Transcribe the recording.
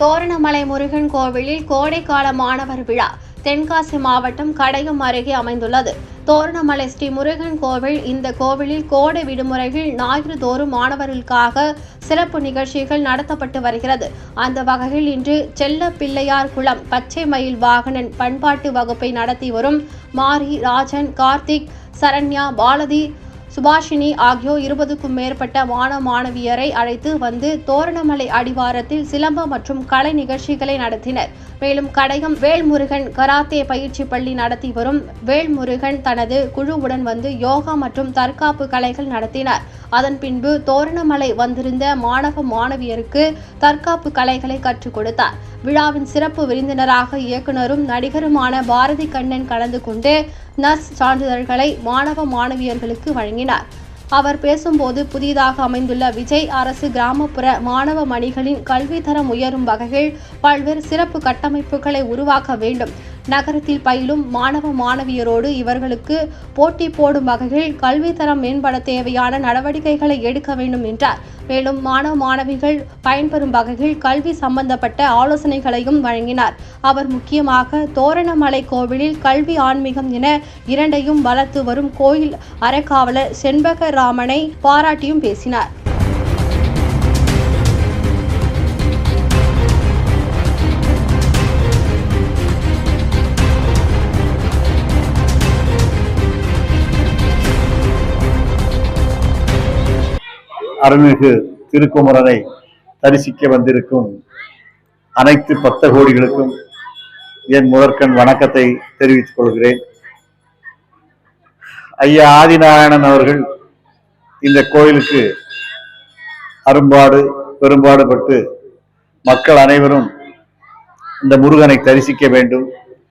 தோரணமலை முருகன் கோவிலில் கோடைக்கால மாணவர் விழா. தென்காசி மாவட்டம் கடையம் அருகே அமைந்துள்ளது தோரணமலை ஸ்ரீ முருகன் கோவில். இந்த கோவிலில் கோடை விடுமுறையில் ஞாயிறு தோறும் மாணவர்களுக்காக சிறப்பு நிகழ்ச்சிகள் நடத்தப்பட்டு வருகிறது. அந்த வகையில் இன்று செல்ல பிள்ளையார் குளம் பச்சை மயில் வாகனன் பண்பாட்டு வகுப்பை நடத்தி வரும் மாரி, ராஜன், கார்த்திக், சரண்யா, பாலதி, சுபாஷினி ஆகியோர் 20க்கும் மேற்பட்ட மாணவ மாணவியரை அழைத்து வந்து தோரணமலை அடிவாரத்தில் சிலம்பம் மற்றும் கலை நிகழ்ச்சிகளை நடத்தினர். மேலும் கடையம் வேல்முருகன் கராத்தே பயிற்சி பள்ளி நடத்தி வரும் வேல்முருகன் தனது குழுவுடன் வந்து யோகா மற்றும் தற்காப்பு கலைகள் நடத்தினார். அதன் பின்பு தோரணமலை வந்திருந்த மாணவ மாணவியருக்கு தற்காப்பு கலைகளை கற்றுக் கொடுத்தார். விழாவின் சிறப்பு விருந்தினராக இயக்குனரும் நடிகருமான பாரதி கண்ணன் கலந்து கொண்டு நர்ஸ் சான்றிதழ்களை மாணவ மாணவியர்களுக்கு வழங்கினார். அவர் பேசும்போது புதிதாக அமைந்துள்ள விஜய் அரசு கிராமப்புற மாணவ மணிகளின் கல்வித்தரம் உயரும் வகையில் பல்வேறு சிறப்பு கட்டமைப்புகளை உருவாக்க வேண்டும். நகரத்தில் பயிலும் மாணவ மாணவியரோடு இவர்களுக்கு போட்டி போடும் வகையில் கல்வித்தரம் மேம்பட தேவையான நடவடிக்கைகளை எடுக்க வேண்டும் என்றார். மேலும் மாணவ மாணவிகள் பயன்பெறும் வகையில் கல்வி சம்பந்தப்பட்ட ஆலோசனைகளையும் வழங்கினார். அவர் முக்கியமாக தோரணமலை கோவிலில் கல்வி, ஆன்மீகம் என இரண்டையும் வளர்த்து வரும் கோயில் அறக்காவலர் செண்பக ராமனை பாராட்டியும் பேசினார். அருள்மிகு திருக்குமரனை தரிசிக்க வந்திருக்கும் அனைத்து பக்த கோடிகளுக்கும் என் முதற்கண் வணக்கத்தை தெரிவித்துக் கொள்கிறேன். ஐயா ஆதிநாராயணன் அவர்கள் இந்த கோயிலுக்கு பெரும்பாடுபட்டு மக்கள் அனைவரும் இந்த முருகனை தரிசிக்க வேண்டும்,